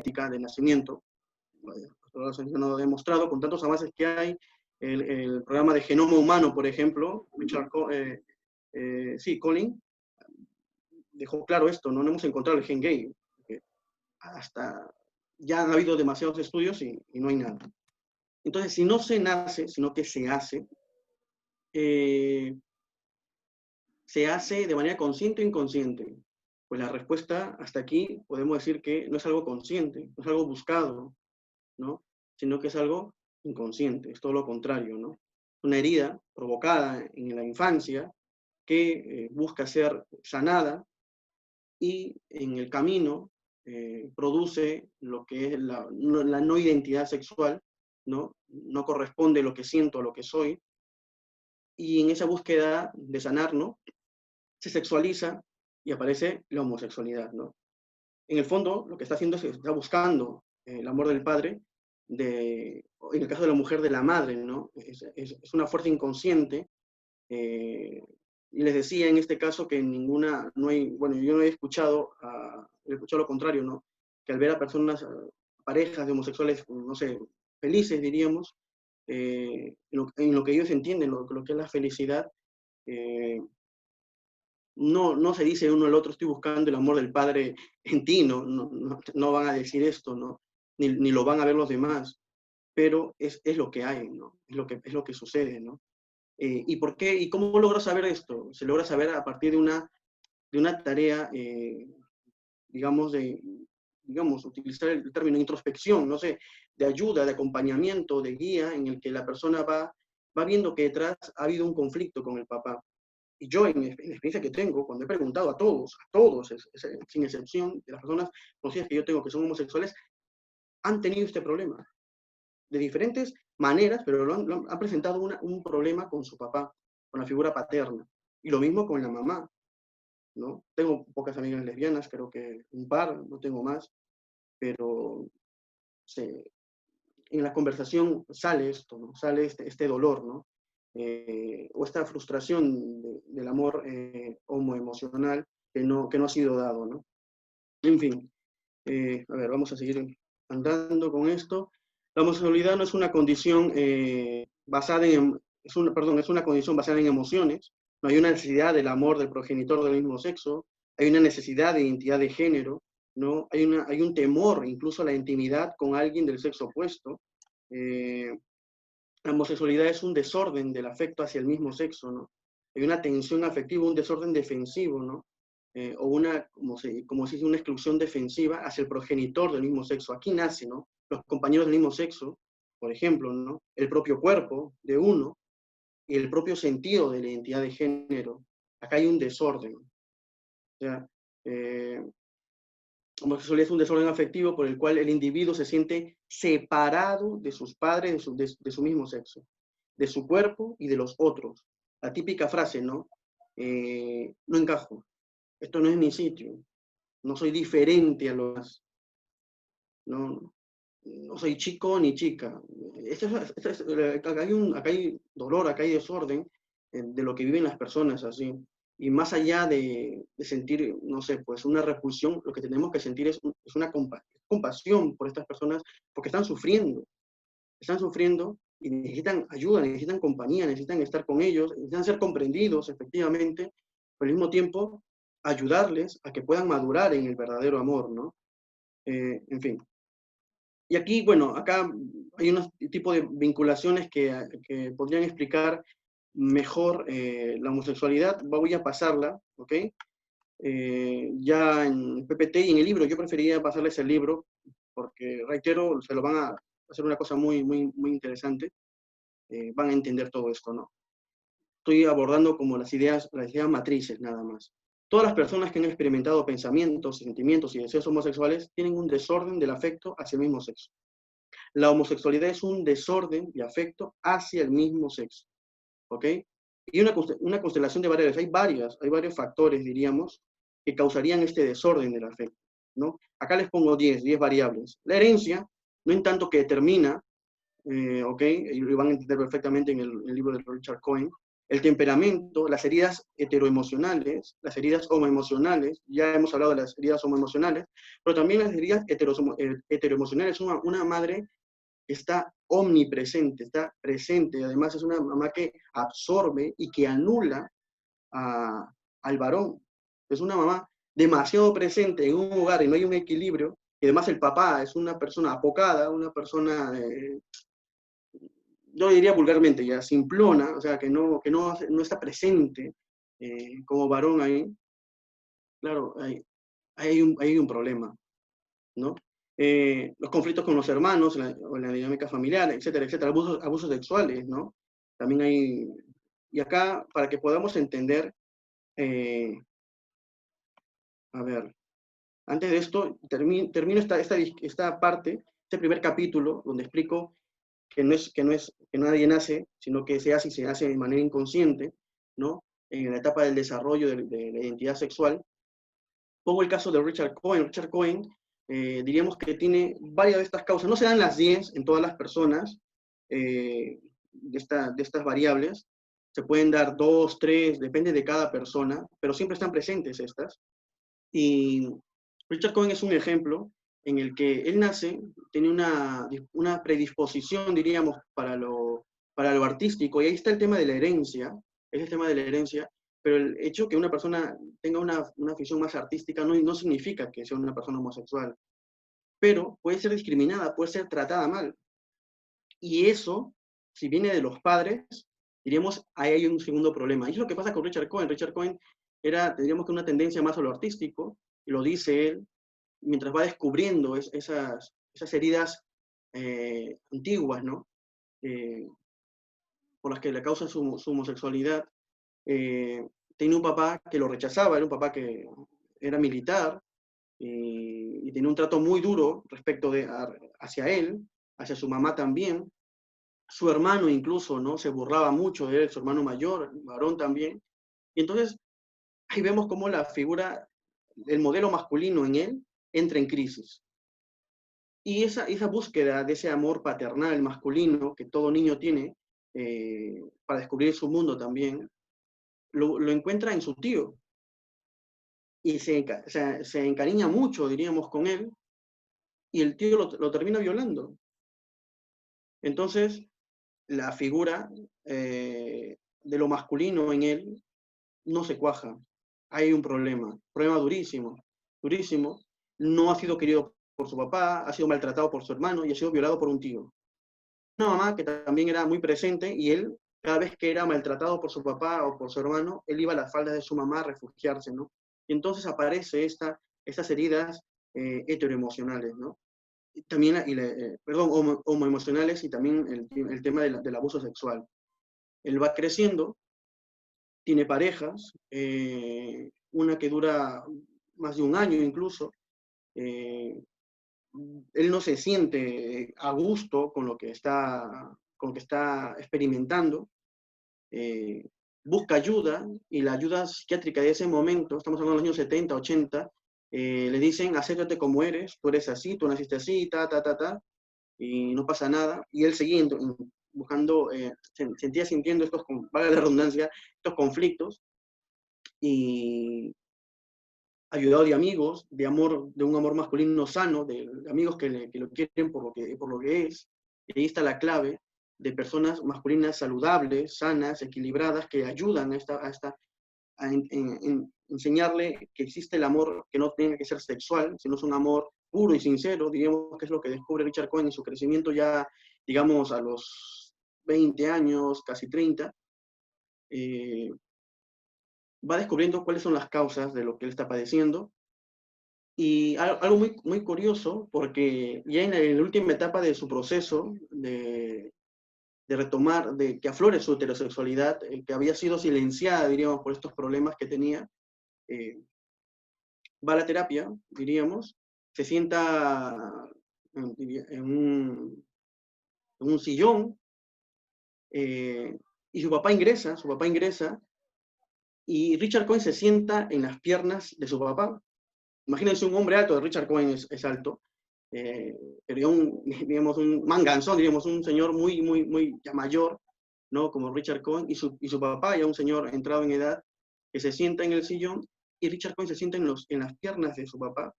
genética de nacimiento, no lo ha demostrado, con tantos avances que hay, el programa de genoma humano, por ejemplo, Collins, dejó claro esto, no hemos encontrado el gen gay, hasta ya han habido demasiados estudios y no hay nada. Entonces, si no se nace, sino que se hace de manera consciente o inconsciente. Pues la respuesta hasta aquí podemos decir que no es algo consciente, no es algo buscado, ¿no? Sino que es algo inconsciente, es todo lo contrario, ¿no? Una herida provocada en la infancia que busca ser sanada y en el camino produce lo que es la no identidad sexual, ¿no? No corresponde lo que siento a lo que soy, y en esa búsqueda de sanar, ¿no? Se sexualiza y aparece la homosexualidad, ¿no? En el fondo, lo que está haciendo es que está buscando el amor del padre, en el caso de la mujer, de la madre, ¿no? Es una fuerza inconsciente. Y les decía en este caso que no hay, bueno, yo no he escuchado lo contrario, ¿no? Que al ver a personas, parejas de homosexuales, no sé, felices, diríamos, en lo que ellos entienden, lo que es la felicidad, no se dice uno al otro, estoy buscando el amor del padre en ti, no van a decir esto, ¿no? Ni lo van a ver los demás, pero es lo que hay, ¿no? Es lo que sucede, ¿no? ¿Y por qué? ¿Y cómo logra saber esto? Se logra saber a partir de una tarea, digamos, utilizar el término introspección, no sé, de ayuda, de acompañamiento, de guía, en el que la persona va viendo que detrás ha habido un conflicto con el papá. Y yo, en la experiencia que tengo, cuando he preguntado a todos, sin excepción, de las personas conocidas que yo tengo que son homosexuales, han tenido este problema. De diferentes maneras, pero han presentado un problema con su papá, con la figura paterna. Y lo mismo con la mamá, ¿no? Tengo pocas amigas lesbianas, creo que un par, no tengo más, pero en la conversación sale esto, ¿no? Sale este dolor, ¿no? O esta frustración del amor homoemocional que no ha sido dado, ¿no? En fin, a ver, vamos a seguir andando con esto. La homosexualidad no es una condición es una condición basada en emociones. No hay una necesidad del amor del progenitor del mismo sexo, hay una necesidad de identidad de género, ¿no? Hay un temor incluso a la intimidad con alguien del sexo opuesto. La homosexualidad es un desorden del afecto hacia el mismo sexo, ¿no? Hay una tensión afectiva, un desorden defensivo, ¿no? O como si dice, una exclusión defensiva hacia el progenitor del mismo sexo. Aquí nace, ¿no? Los compañeros del mismo sexo, por ejemplo, ¿no? El propio cuerpo de uno y el propio sentido de la identidad de género. Acá hay un desorden. O sea, homosexualidad es un desorden afectivo por el cual el individuo se siente separado de sus padres, de su mismo sexo, de su cuerpo y de los otros. La típica frase, ¿no? No encajo, esto no es mi sitio, no soy diferente a los demás, no soy chico ni chica. Acá hay dolor, acá hay desorden de lo que viven las personas así. Y más allá de sentir, no sé, pues una repulsión, lo que tenemos que sentir es una compasión por estas personas, porque están sufriendo y necesitan ayuda, necesitan compañía, necesitan estar con ellos, necesitan ser comprendidos, efectivamente, pero al mismo tiempo ayudarles a que puedan madurar en el verdadero amor, ¿no? En fin. Y aquí, bueno, acá hay unos tipos de vinculaciones que podrían explicar mejor la homosexualidad. Voy a pasarla, ¿ok? Ya en PPT y en el libro, yo preferiría pasarles el libro, porque, reitero, se lo van a hacer una cosa muy, muy, muy interesante. Van a entender todo esto, ¿no? Estoy abordando como las ideas matrices, nada más. Todas las personas que han experimentado pensamientos, sentimientos y deseos homosexuales tienen un desorden del afecto hacia el mismo sexo. La homosexualidad es un desorden de afecto hacia el mismo sexo, ¿ok? Y una constelación de variables, hay varios factores, diríamos, que causarían este desorden del afecto, ¿no? Acá les pongo 10 variables. La herencia, no en tanto que determina, ¿ok? Y lo van a entender perfectamente en el libro de Richard Cohen, el temperamento, las heridas heteroemocionales, las heridas homoemocionales, ya hemos hablado de las heridas homoemocionales, pero también las heridas heteroemocionales. Una madre que está omnipresente, está presente, además es una mamá que absorbe y que anula al varón. Es una mamá demasiado presente en un hogar y no hay un equilibrio, y además el papá es una persona apocada, una persona, yo diría vulgarmente ya, simplona, o sea, no está presente como varón ahí. Claro, hay un problema, ¿no? Los conflictos con los hermanos, o la dinámica familiar, etcétera, etcétera, abusos sexuales, ¿no? También hay, y acá, para que podamos entender, eh, a ver, antes de esto, termino esta parte, este primer capítulo, donde explico que nadie nace, sino que se hace y se hace de manera inconsciente, ¿no? En la etapa del desarrollo de la identidad sexual. Pongo el caso de Richard Cohen. Richard Cohen, diríamos que tiene varias de estas causas. No se dan las 10 en todas las personas de estas variables. Se pueden dar 2, 3, depende de cada persona, pero siempre están presentes estas. Y Richard Cohen es un ejemplo en el que él nace, tiene una predisposición, diríamos, para lo artístico, y ahí está el tema de la herencia, es el tema de la herencia, pero el hecho que una persona tenga una afición más artística no significa que sea una persona homosexual, pero puede ser discriminada, puede ser tratada mal. Y eso, si viene de los padres, diríamos, ahí hay un segundo problema. Y es lo que pasa con Richard Cohen. Richard Cohen tendríamos que una tendencia más a lo artístico, y lo dice él, mientras va descubriendo esas heridas antiguas, ¿no? Por las que le causa su homosexualidad. Tenía un papá que lo rechazaba, era un papá que era militar, y tenía un trato muy duro hacia él, hacia su mamá también. Su hermano incluso, ¿no? Se burlaba mucho de él, su hermano mayor, varón también. Y entonces ahí vemos cómo la figura, el modelo masculino en él, entra en crisis. Y esa búsqueda de ese amor paternal masculino que todo niño tiene, para descubrir su mundo también, lo encuentra en su tío. Y se encariña mucho, diríamos, con él, y el tío lo termina violando. Entonces, la figura de lo masculino en él no se cuaja. Hay un problema durísimo, durísimo. No ha sido querido por su papá, ha sido maltratado por su hermano y ha sido violado por un tío. Una mamá que también era muy presente, y él, cada vez que era maltratado por su papá o por su hermano, él iba a las faldas de su mamá a refugiarse, ¿no? Y entonces aparece estas heridas heteroemocionales, ¿no? Y también, perdón, homoemocionales, y también el tema del abuso sexual. Él va creciendo, tiene parejas, una que dura más de un año incluso. Él no se siente a gusto con lo que está experimentando. Busca ayuda, y la ayuda psiquiátrica de ese momento, estamos hablando de los años 70, 80, le dicen: acéptate como eres, tú eres así, tú naciste así, y no pasa nada. Y él seguía buscando, sentía sintiendo valga la redundancia, estos conflictos, y ayudado de amigos, de un amor masculino sano, de amigos que lo quieren por lo que es. Y ahí está la clave de personas masculinas saludables, sanas, equilibradas, que ayudan a enseñarle que existe el amor que no tenga que ser sexual, sino es un amor puro y sincero, diríamos, que es lo que descubre Richard Cohen en su crecimiento ya, digamos, a los 20 años, casi 30. Va descubriendo cuáles son las causas de lo que él está padeciendo. Y algo muy, muy curioso, porque ya en la última etapa de su proceso de retomar, de que aflore su heterosexualidad, que había sido silenciada, diríamos, por estos problemas que tenía, va a la terapia, diríamos, se sienta en un sillón, y su papá ingresa, y Richard Cohen se sienta en las piernas de su papá. Imagínense un hombre alto, Richard Cohen es alto, pero digamos un manganzón, diríamos, un señor muy, muy, muy ya mayor, ¿no? Como Richard Cohen, y su papá, ya un señor entrado en edad, que se sienta en el sillón, y Richard Cohen se sienta en las piernas de su papá,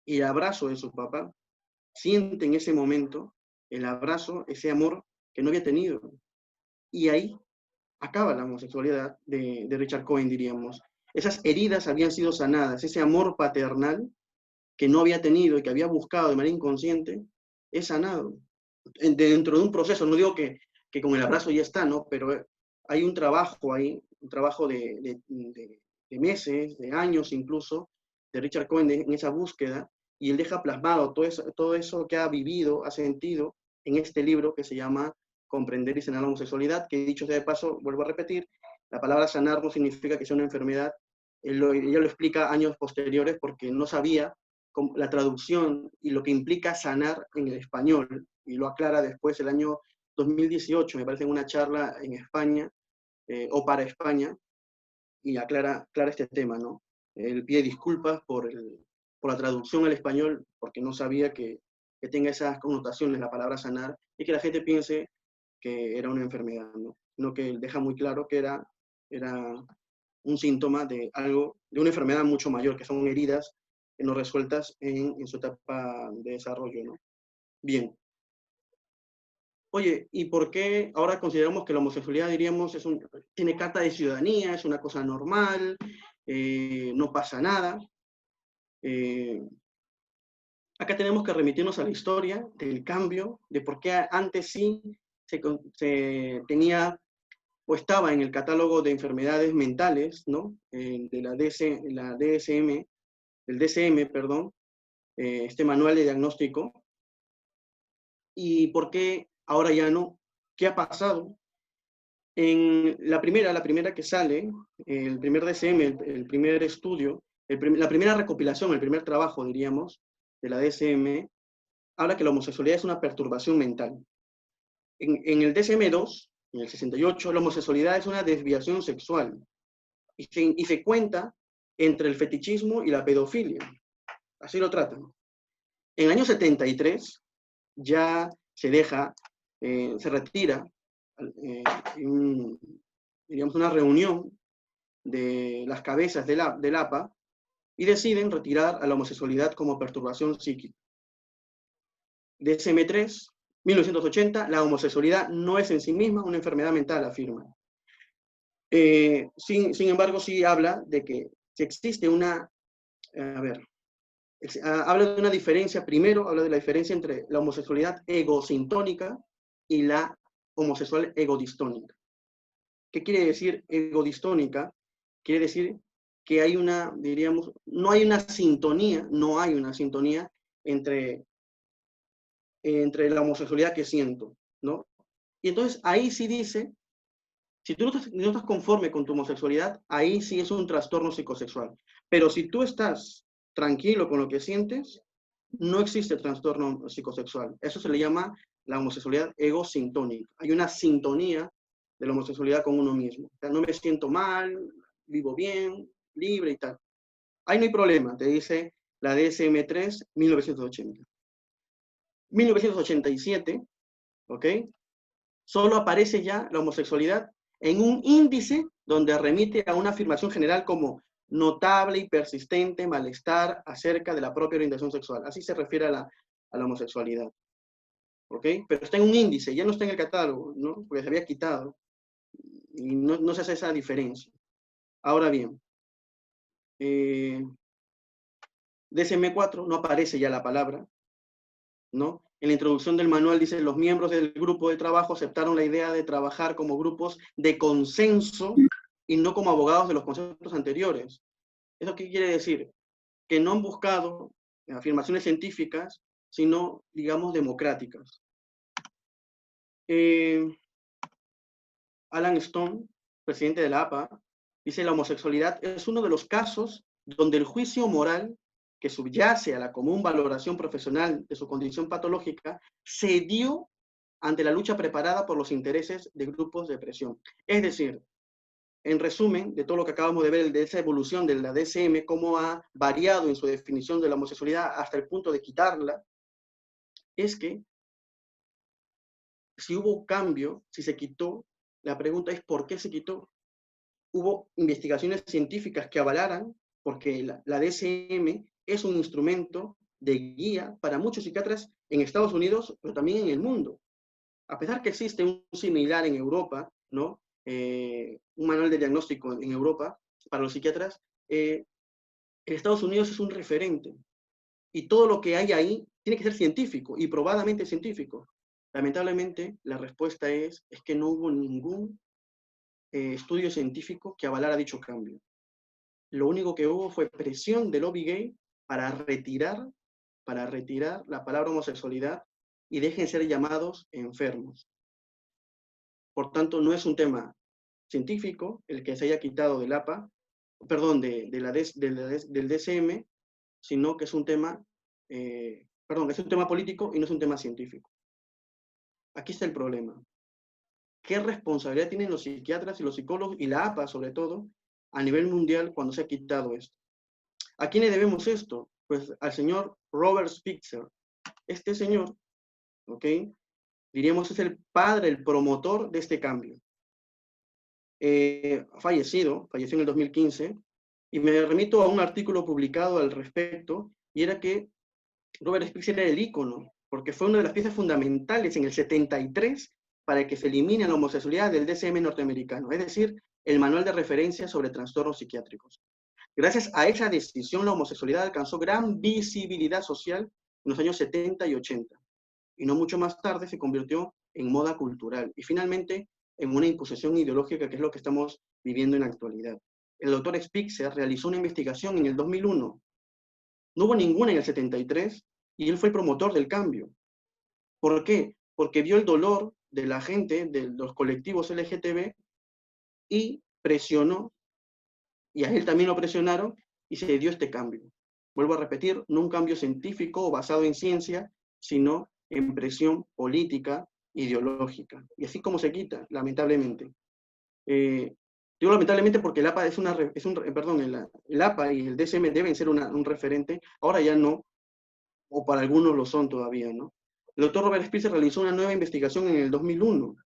y el abrazo de su papá, siente en ese momento el abrazo, ese amor que no había tenido. Y ahí acaba la homosexualidad de Richard Cohen, diríamos. Esas heridas habían sido sanadas, ese amor paternal que no había tenido y que había buscado de manera inconsciente, es sanado. Dentro de un proceso, no digo que con el abrazo ya está, ¿no? Pero hay un trabajo ahí, un trabajo de meses, de años incluso, de Richard Cohen en esa búsqueda, y él deja plasmado todo eso que ha vivido, ha sentido en este libro que se llama Comprender y sanar la homosexualidad, que dicho sea de paso, vuelvo a repetir, la palabra sanar no significa que sea una enfermedad, ella lo explica años posteriores porque no sabía la traducción y lo que implica sanar en el español, y lo aclara después el año 2018, me parece, en una charla en España, o para España, y aclara este tema, ¿no? Él pide disculpas por la traducción al español, porque no sabía que tenga esas connotaciones la palabra sanar, y que la gente piense que era una enfermedad, ¿no? Sino que él deja muy claro que era un síntoma de algo, de una enfermedad mucho mayor, que son heridas no resueltas en su etapa de desarrollo, ¿no? Bien. Oye, ¿y por qué ahora consideramos que la homosexualidad, diríamos, tiene carta de ciudadanía, es una cosa normal, no pasa nada? Eh, Acá tenemos que remitirnos a la historia del cambio, de por qué antes sí se tenía o estaba en el catálogo de enfermedades mentales, ¿no? De la DSM, del DCM, perdón, este manual de diagnóstico, y por qué ahora ya no. ¿Qué ha pasado? En la primera que sale, el primer DCM, el primer estudio, la primera recopilación, el primer trabajo, diríamos, de la DSM, habla que la homosexualidad es una perturbación mental. En el DSM-2, en el 68, la homosexualidad es una desviación sexual y se cuenta entre el fetichismo y la pedofilia. Así lo tratan. En el año 73 ya se deja, se retira, diríamos, una reunión de las cabezas del APA y deciden retirar a la homosexualidad como perturbación psíquica. DSM-3, 1980, la homosexualidad no es en sí misma una enfermedad mental, afirma. Sin embargo, sí habla de que si existe habla de una diferencia, primero habla de la diferencia entre la homosexualidad egosintónica y la homosexual egodistónica. ¿Qué quiere decir egodistónica? Quiere decir que hay diríamos, no hay una sintonía entre la homosexualidad que siento, ¿no? Y entonces ahí sí dice, si tú no estás conforme con tu homosexualidad, ahí sí es un trastorno psicosexual. Pero si tú estás tranquilo con lo que sientes, no existe trastorno psicosexual. Eso se le llama la homosexualidad egosintónica. Hay una sintonía de la homosexualidad con uno mismo. O sea, no me siento mal, vivo bien, libre y tal. Ahí no hay problema, te dice la DSM-3, 1980. 1987, ¿ok? Solo aparece ya la homosexualidad en un índice donde remite a una afirmación general como notable y persistente malestar acerca de la propia orientación sexual. Así se refiere a la homosexualidad. ¿Ok? Pero está en un índice, ya no está en el catálogo, ¿no? Porque se había quitado. Y no se hace esa diferencia. Ahora bien, DSM-4 no aparece ya la palabra, ¿no? En la introducción del manual dice, los miembros del grupo de trabajo aceptaron la idea de trabajar como grupos de consenso y no como abogados de los conceptos anteriores. ¿Eso qué quiere decir? Que no han buscado afirmaciones científicas, sino, digamos, democráticas. Alan Stone, presidente de la APA, dice, la homosexualidad es uno de los casos donde el juicio moral que subyace a la común valoración profesional de su condición patológica se dio ante la lucha preparada por los intereses de grupos de presión. Es decir, en resumen, de todo lo que acabamos de ver, de esa evolución de la DSM, cómo ha variado en su definición de la homosexualidad hasta el punto de quitarla, es que si hubo cambio, si se quitó, la pregunta es ¿por qué se quitó? Hubo investigaciones científicas que avalaran, porque la DSM es un instrumento de guía para muchos psiquiatras en Estados Unidos, pero también en el mundo. A pesar que existe un similar en Europa, ¿no? Un manual de diagnóstico en Europa para los psiquiatras, en Estados Unidos es un referente. Y todo lo que hay ahí tiene que ser científico y probadamente científico. Lamentablemente, la respuesta es que no hubo ningún estudio científico que avalara dicho cambio. Lo único que hubo fue presión del lobby gay para retirar la palabra homosexualidad y dejen ser llamados enfermos. Por tanto, no es un tema científico el que se haya quitado del APA, perdón, del DSM, sino que es un tema, es un tema político y no es un tema científico. Aquí está el problema. ¿Qué responsabilidad tienen los psiquiatras y los psicólogos, y la APA sobre todo, a nivel mundial cuando se ha quitado esto? ¿A quién le debemos esto? Pues al señor Robert Spitzer. Este señor, ¿ok? Diríamos es el padre, el promotor de este cambio. Falleció en el 2015, y me remito a un artículo publicado al respecto, y era que Robert Spitzer era el ícono, porque fue una de las piezas fundamentales en el 73 para que se elimine la homosexualidad del DSM norteamericano, es decir, el manual de referencia sobre trastornos psiquiátricos. Gracias a esa decisión, la homosexualidad alcanzó gran visibilidad social en los años 70 y 80, y no mucho más tarde se convirtió en moda cultural, y finalmente en una imposición ideológica, que es lo que estamos viviendo en la actualidad. El doctor Spitzer realizó una investigación en el 2001, no hubo ninguna en el 73, y él fue el promotor del cambio. ¿Por qué? Porque vio el dolor de la gente, de los colectivos LGTB, y presionó, y a él también lo presionaron, y se dio este cambio. Vuelvo a repetir, no un cambio científico o basado en ciencia, sino en presión política, ideológica. Y así como se quita, lamentablemente. Digo lamentablemente porque el APA el APA y el DSM deben ser un referente, ahora ya no, o para algunos lo son todavía, ¿no? El doctor Robert Spitzer realizó una nueva investigación en el 2001.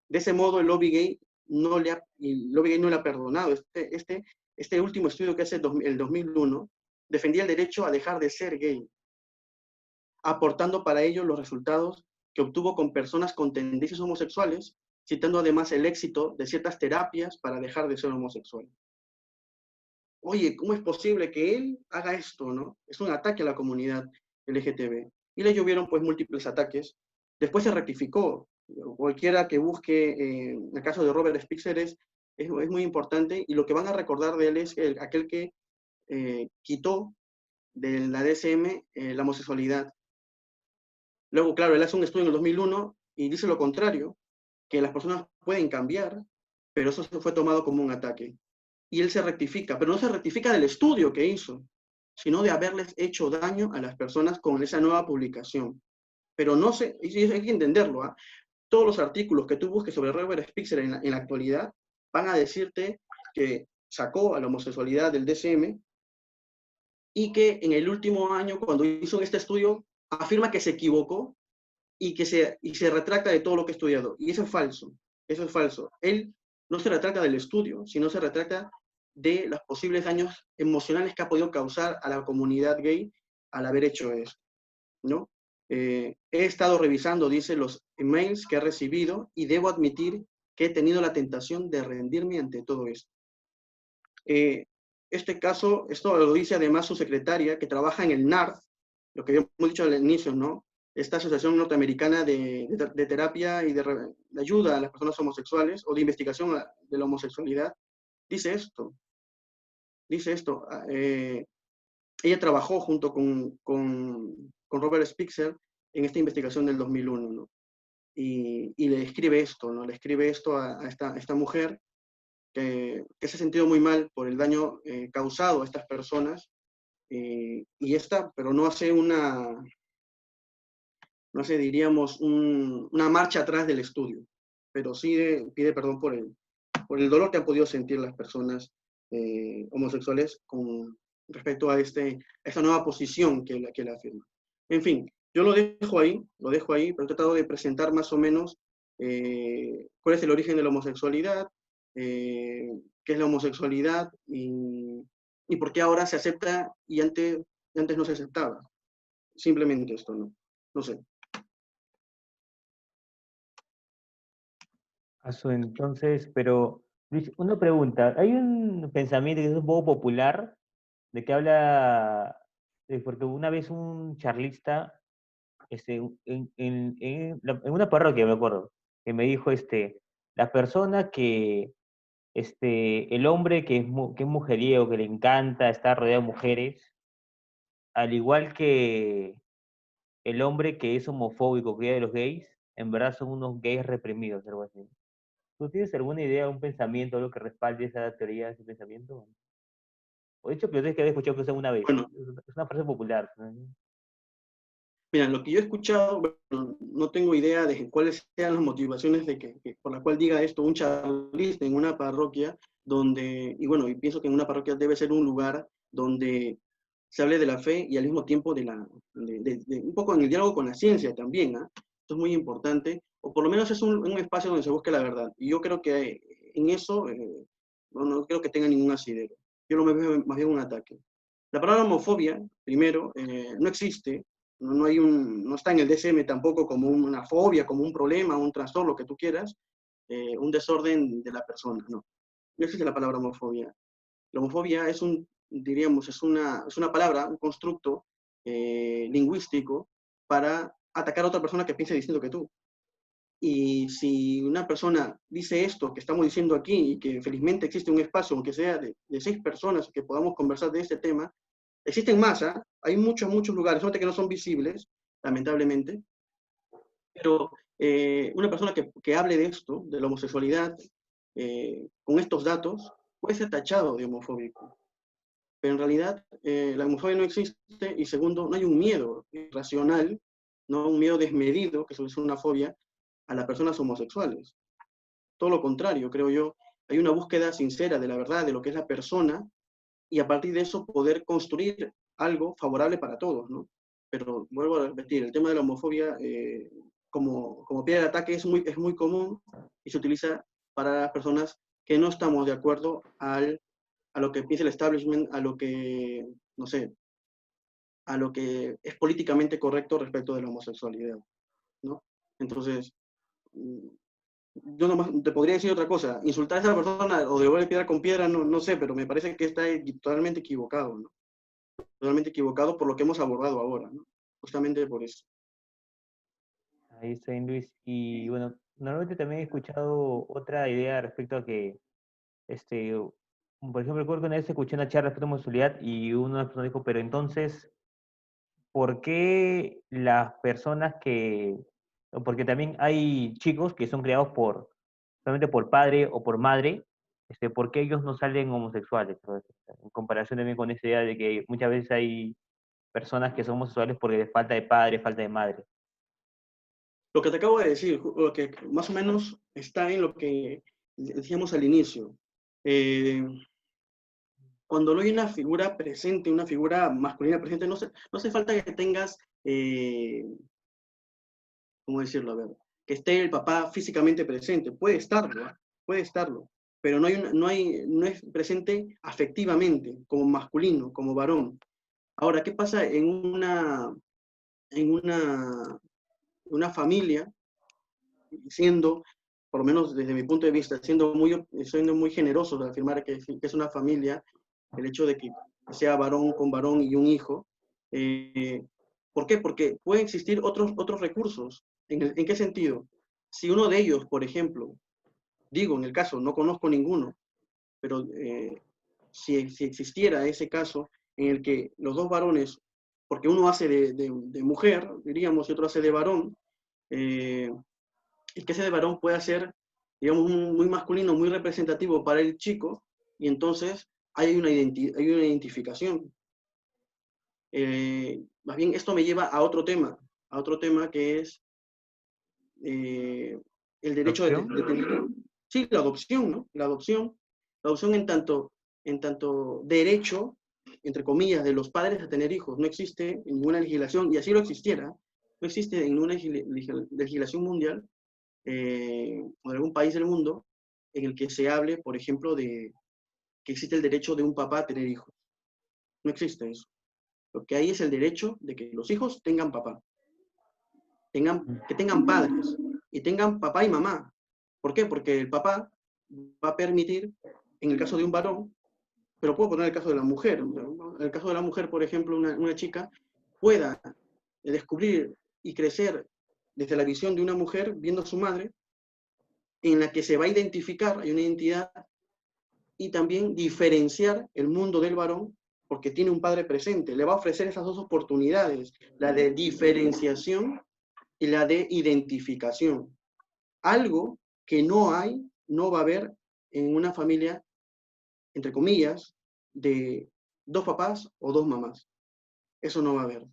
De ese modo, el lobby gay no le ha perdonado. Este último estudio que hace el 2001 defendía el derecho a dejar de ser gay, aportando para ello los resultados que obtuvo con personas con tendencias homosexuales, citando además el éxito de ciertas terapias para dejar de ser homosexual. Oye, ¿cómo es posible que él haga esto, no? Es un ataque a la comunidad LGTB. Y le llovieron pues múltiples ataques. Después se rectificó. Cualquiera que busque el caso de Robert Spitzer es muy importante, y lo que van a recordar de él es aquel que quitó de la DSM la homosexualidad. Luego, claro, él hace un estudio en el 2001 y dice lo contrario, que las personas pueden cambiar, pero eso fue tomado como un ataque. Y él se rectifica, pero no se rectifica del estudio que hizo, sino de haberles hecho daño a las personas con esa nueva publicación. Pero no sé, y hay que entenderlo, ¿eh? Todos los artículos que tú busques sobre Robert Spitzer en la actualidad van a decirte que sacó a la homosexualidad del DSM, y que en el último año, cuando hizo este estudio, afirma que se equivocó y se retracta de todo lo que ha estudiado. Y eso es falso, eso es falso. Él no se retracta del estudio, sino se retracta de los posibles daños emocionales que ha podido causar a la comunidad gay al haber hecho esto, ¿no? He estado revisando, dice, los emails que he recibido, y debo admitir que he tenido la tentación de rendirme ante todo esto. Este caso, esto lo dice además su secretaria, que trabaja en el NARD, lo que habíamos dicho al inicio, ¿no? Esta Asociación Norteamericana de Terapia y de Ayuda a las Personas Homosexuales, o de Investigación de la Homosexualidad, dice esto. Ella trabajó junto con Robert Spitzer en esta investigación del 2001, ¿no? Y le escribe esto, ¿no? Le escribe esto a esta mujer, que se ha sentido muy mal por el daño causado a estas personas, pero no hace diríamos, una marcha atrás del estudio, pero sí pide perdón por el dolor que han podido sentir las personas homosexuales con respecto a esta nueva posición que la afirma. En fin, yo lo dejo ahí, pero he tratado de presentar más o menos cuál es el origen de la homosexualidad, qué es la homosexualidad y por qué ahora se acepta y antes no se aceptaba. Simplemente esto, ¿no? No sé. Entonces, pero Luis, una pregunta. Hay un pensamiento que es un poco popular de que habla, porque una vez un charlista, en una parroquia me acuerdo, que me dijo, la persona que, el hombre que es mujeriego, que le encanta estar rodeado de mujeres, al igual que el hombre que es homofóbico, que odia de los gays, en verdad son unos gays reprimidos, algo así. ¿Tú tienes alguna idea, un pensamiento, algo que respalde esa teoría, ese pensamiento? O de hecho, pero es que había escuchado que usa una vez. Bueno, Es una frase popular, ¿no? mira, lo que yo he escuchado, bueno, no tengo idea de cuáles sean las motivaciones por la cual diga esto un charlista en una parroquia donde, y bueno, y pienso que en una parroquia debe ser un lugar donde se hable de la fe y al mismo tiempo un poco en el diálogo con la ciencia también, ¿ah? Esto es muy importante, o por lo menos es un espacio donde se busque la verdad. Y yo creo que en eso no creo que tenga ningún asidero. Yo lo veo más bien un ataque. La palabra homofobia, primero, no existe, no está en el DSM tampoco como una fobia, como un problema, un trastorno, lo que tú quieras, un desorden de la persona, no. No existe la palabra homofobia. La homofobia diríamos, es una palabra, un constructo lingüístico para atacar a otra persona que piense distinto que tú. Y si una persona dice esto que estamos diciendo aquí y que felizmente existe un espacio, aunque sea de 6 personas, que podamos conversar de este tema, existen más, ¿eh? Hay muchos lugares, solamente que no son visibles, lamentablemente, pero una persona que hable de esto, de la homosexualidad, con estos datos, puede ser tachado de homofóbico. Pero en realidad la homofobia no existe y segundo, no hay un miedo irracional, no un miedo desmedido, que es una fobia, a las personas homosexuales. Todo lo contrario, creo yo, hay una búsqueda sincera de la verdad, de lo que es la persona, y a partir de eso poder construir algo favorable para todos, ¿no? Pero vuelvo a repetir, el tema de la homofobia como pie de ataque es muy común y se utiliza para las personas que no estamos de acuerdo a lo que piensa el establishment, a lo que, no sé, a lo que es políticamente correcto respecto de la homosexualidad, ¿no? Entonces, yo nomás te podría decir otra cosa, insultar a esa persona o devolver piedra con piedra, no sé, pero me parece que está totalmente equivocado, ¿no? Totalmente equivocado por lo que hemos abordado ahora, ¿no? Justamente por eso. Ahí está, Luis. Y bueno, normalmente también he escuchado otra idea respecto a que, por ejemplo, recuerdo que una vez escuché una charla respecto a homosexualidad y una persona dijo, pero entonces, ¿por qué las personas porque también hay chicos que son criados solamente por padre o por madre, ¿por qué ellos no salen homosexuales? En comparación también con esa idea de que muchas veces hay personas que son homosexuales porque de falta de padre, falta de madre. Lo que te acabo de decir, lo que más o menos está en lo que decíamos al inicio. Cuando no hay una figura presente, una figura masculina presente, no hace falta que tengas, ¿cómo decirlo? A ver, que esté el papá físicamente presente. Puede estarlo, pero no es presente afectivamente, como masculino, como varón. Ahora, ¿qué pasa en una familia, siendo, por lo menos desde mi punto de vista, siendo muy generoso de afirmar que es una familia, el hecho de que sea varón con varón y un hijo? ¿Por qué? Porque pueden existir otros recursos. ¿En qué sentido? Si uno de ellos, por ejemplo, digo en el caso, no conozco ninguno, pero si existiera ese caso en el que los dos varones, porque uno hace de mujer, diríamos, y otro hace de varón, y que ese de varón pueda ser, digamos, muy masculino, muy representativo para el chico, y entonces hay una identificación. Más bien, esto me lleva a otro tema que es el derecho ¿Adopción? de tener, sí, la adopción, ¿no? La adopción en tanto derecho, entre comillas, de los padres a tener hijos. No existe en ninguna legislación, y así lo existiera, no existe en ninguna legislación mundial o de algún país del mundo en el que se hable, por ejemplo, de que existe el derecho de un papá a tener hijos. No existe eso. Lo que hay es el derecho de que los hijos tengan papá, que tengan padres y tengan papá y mamá. ¿Por qué? Porque el papá va a permitir, en el caso de un varón, pero puedo poner el caso de la mujer, ¿no? En el caso de la mujer, por ejemplo, una chica pueda descubrir y crecer desde la visión de una mujer viendo a su madre, en la que se va a identificar, hay una identidad, y también diferenciar el mundo del varón porque tiene un padre presente. Le va a ofrecer esas dos oportunidades, la de diferenciación y la de identificación. Algo que no hay, no va a haber en una familia, entre comillas, de dos papás o dos mamás. Eso no va a haber.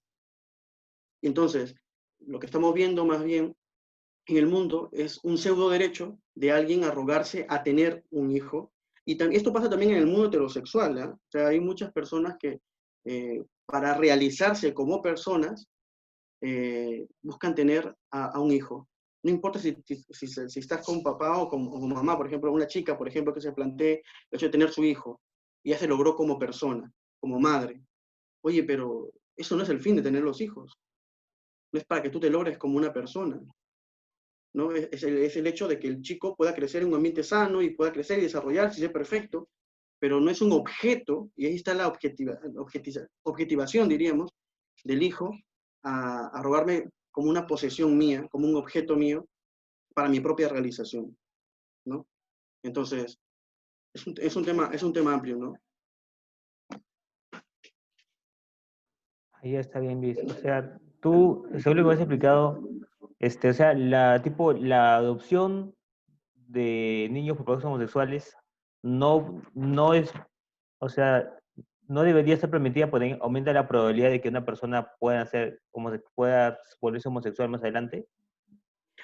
Entonces, lo que estamos viendo más bien en el mundo es un pseudo derecho de alguien arrogarse a tener un hijo. Y esto pasa también en el mundo heterosexual, ¿eh? O sea, hay muchas personas que para realizarse como personas buscan tener a un hijo. No importa si estás con papá o con mamá, por ejemplo, una chica, por ejemplo, que se plantee el hecho de tener su hijo, y ya se logró como persona, como madre. Oye, pero eso no es el fin de tener los hijos. No es para que tú te logres como una persona, ¿no? Es el hecho de que el chico pueda crecer en un ambiente sano y pueda crecer y desarrollarse y ser perfecto, pero no es un objeto, y ahí está la objetivación, diríamos, del hijo a robarme como una posesión mía, como un objeto mío, para mi propia realización, ¿no? Entonces, es un tema amplio, ¿no? Ahí ya está bien, Luis. O sea, tú, según lo que me has explicado, o sea, la adopción de niños por padres homosexuales no es, o sea, no debería ser permitida porque aumenta la probabilidad de que una persona pueda volverse homosexual más adelante.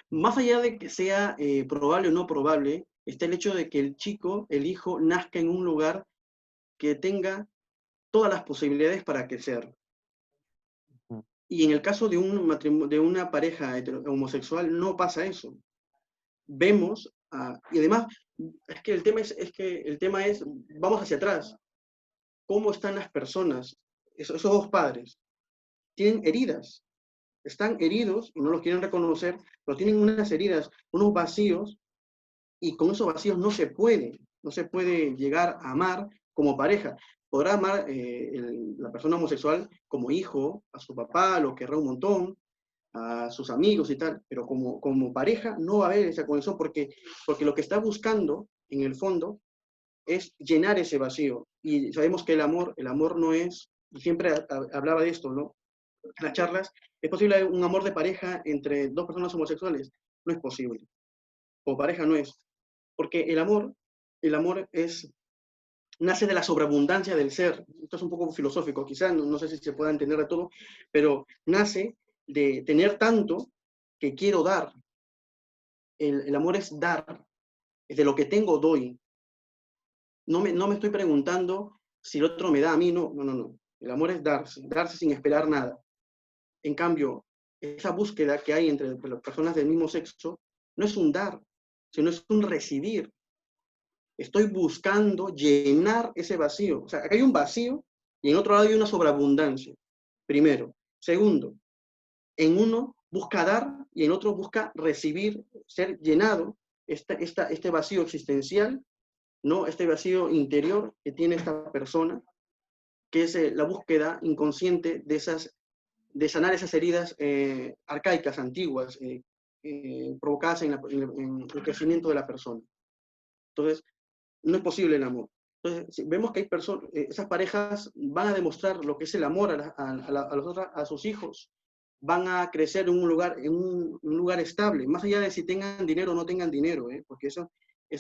Más allá de que sea probable o no probable, está el hecho de que el chico, el hijo, nazca en un lugar que tenga todas las posibilidades para crecer. Y en el caso de de una pareja homosexual no pasa eso. Vemos, y además, es que el tema es, vamos hacia atrás. ¿Cómo están las personas? Esos dos padres tienen heridas, están heridos y no los quieren reconocer, pero tienen unas heridas, unos vacíos, y con esos vacíos no se puede llegar a amar como pareja. Podrá amar la persona homosexual como hijo, a su papá, lo querrá un montón, a sus amigos y tal, pero como pareja no va a haber esa conexión porque lo que está buscando en el fondo es llenar ese vacío. Y sabemos que el amor no es, y siempre hablaba de esto, ¿no? En las charlas, ¿es posible un amor de pareja entre dos personas homosexuales? No es posible. Como pareja no es. Porque el amor nace de la sobreabundancia del ser. Esto es un poco filosófico, quizás, no sé si se pueda entender de todo, pero nace de tener tanto que quiero dar. El amor es dar, es de lo que tengo doy. No me estoy preguntando si el otro me da a mí, no. El amor es darse sin esperar nada. En cambio, esa búsqueda que hay entre las personas del mismo sexo no es un dar, sino es un recibir. Estoy buscando llenar ese vacío. O sea, acá hay un vacío y en otro lado hay una sobreabundancia. Primero. Segundo, en uno busca dar y en otro busca recibir, ser llenado este vacío existencial, ¿no? Este vacío interior que tiene esta persona, que es la búsqueda inconsciente de sanar esas heridas arcaicas, antiguas, provocadas en el crecimiento de la persona. Entonces, no es posible el amor. Entonces, si vemos que hay personas, esas parejas van a demostrar lo que es el amor a sus hijos, van a crecer en un lugar estable, más allá de si tengan dinero o no tengan dinero, porque eso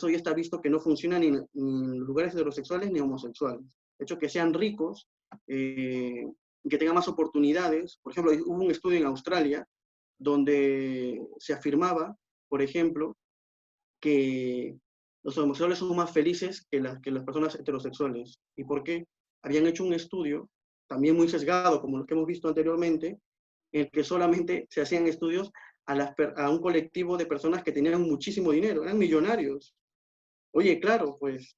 ya está visto que no funciona ni en lugares heterosexuales ni homosexuales. De hecho, que sean ricos, que tengan más oportunidades. Por ejemplo, hubo un estudio en Australia donde se afirmaba, por ejemplo, que los homosexuales son más felices que las personas heterosexuales. ¿Y por qué? Habían hecho un estudio, también muy sesgado, como los que hemos visto anteriormente, en el que solamente se hacían estudios a un colectivo de personas que tenían muchísimo dinero, eran millonarios. Oye, claro, pues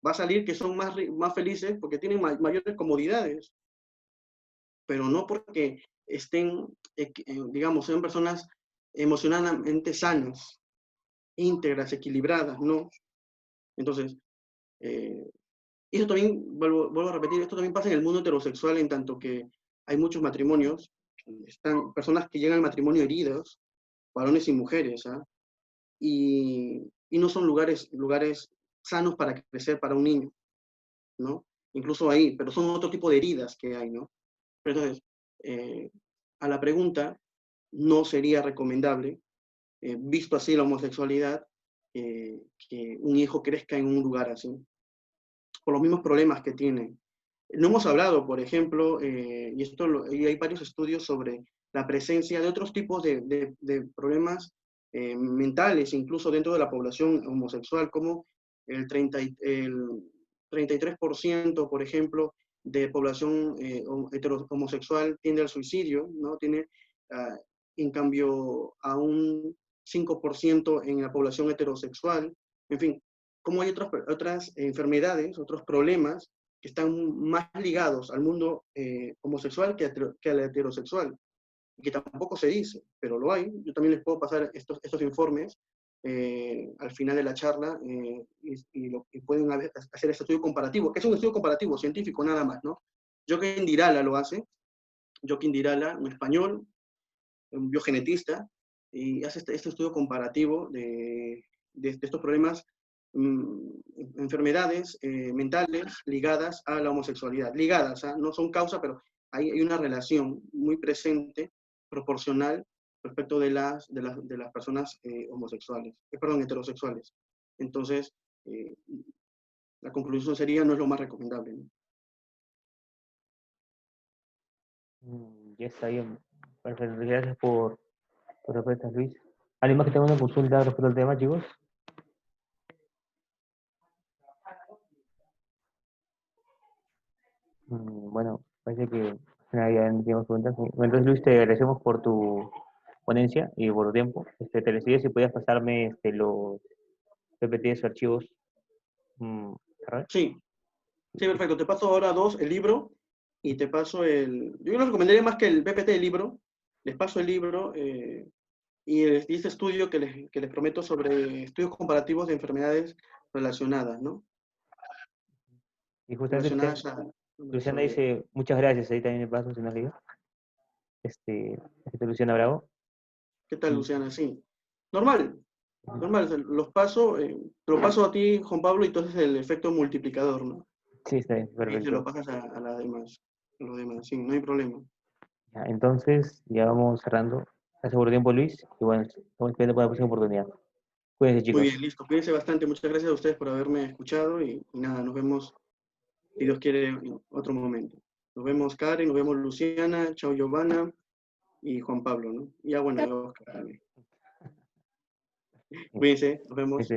va a salir que son más felices porque tienen mayores comodidades, pero no porque estén, digamos, sean personas emocionalmente sanas, íntegras, equilibradas, ¿no? Entonces, y eso también, vuelvo a repetir, esto también pasa en el mundo heterosexual, en tanto que hay muchos matrimonios, están personas que llegan al matrimonio heridas, varones y mujeres, ¿ah? Y no son lugares sanos para crecer para un niño, ¿no? Incluso ahí, pero son otro tipo de heridas que hay, ¿no? Pero entonces, a la pregunta, no sería recomendable, visto así la homosexualidad, que un hijo crezca en un lugar así, por los mismos problemas que tiene. No hemos hablado, por ejemplo, y hay varios estudios sobre la presencia de otros tipos de problemas mentales, incluso dentro de la población homosexual, como el 33%, por ejemplo, de población homosexual tiende al suicidio, ¿no? Tiene, uh, en cambio, a un 5% en la población heterosexual. En fin, como hay otras enfermedades, otros problemas que están más ligados al mundo homosexual que al heterosexual, y que tampoco se dice, pero lo hay. Yo también les puedo pasar estos informes al final de la charla y pueden hacer este estudio comparativo, que es un estudio comparativo, científico nada más, ¿no? Joaquín Dirala lo hace, Joaquín Dirala, un español, un biogenetista, y hace este estudio comparativo de estos problemas, enfermedades mentales ligadas a la homosexualidad. Ligadas, ¿eh? No son causa, pero hay una relación muy presente, proporcional, respecto de las personas homosexuales, perdón, heterosexuales. Entonces, eh, la conclusión sería, no es lo más recomendable, ¿no? Ya está bien. Perfecto. Gracias por respuestas, Luis. ¿Alguien más que tenga una consulta respecto al tema, chicos? Bueno, parece que nadie tiene preguntas. Bueno, entonces, Luis, te agradecemos por tu ponencia y por tu tiempo. Te decido si podías pasarme los PPTs, archivos. ¿Verdad? Sí, sí, perfecto. Te paso ahora el libro, y te paso yo les recomendaría más que el PPT del libro, les paso el libro y este estudio que les prometo sobre estudios comparativos de enfermedades relacionadas, ¿no? Y justamente Relacionadas a la Luciana homosexualidad. dice, muchas gracias, ahí también me paso, si no leído. Luciana Bravo. ¿Qué tal, Y, Luciana? Sí. Normal, normal. Te lo paso a ti, Juan Pablo, y entonces el efecto multiplicador, ¿no? sí, está bien, Y se lo perfecto. pasas a las demás, a los demás, sí, no hay problema. Ya, entonces, ya vamos cerrando. Gracias por tu tiempo, Luis. Y bueno, estamos esperando para la próxima oportunidad. Cuídense, Muy chicos. bien, listo. Cuídense bastante. Muchas gracias a ustedes por haberme escuchado y nada, nos vemos, si Dios quiere, en otro momento. Nos vemos, Karen, nos vemos, Luciana, chao, Giovanna y Juan Pablo, ¿no? Y ya, bueno, y Oscar también. Cuídense, nos Sí, vemos. sí.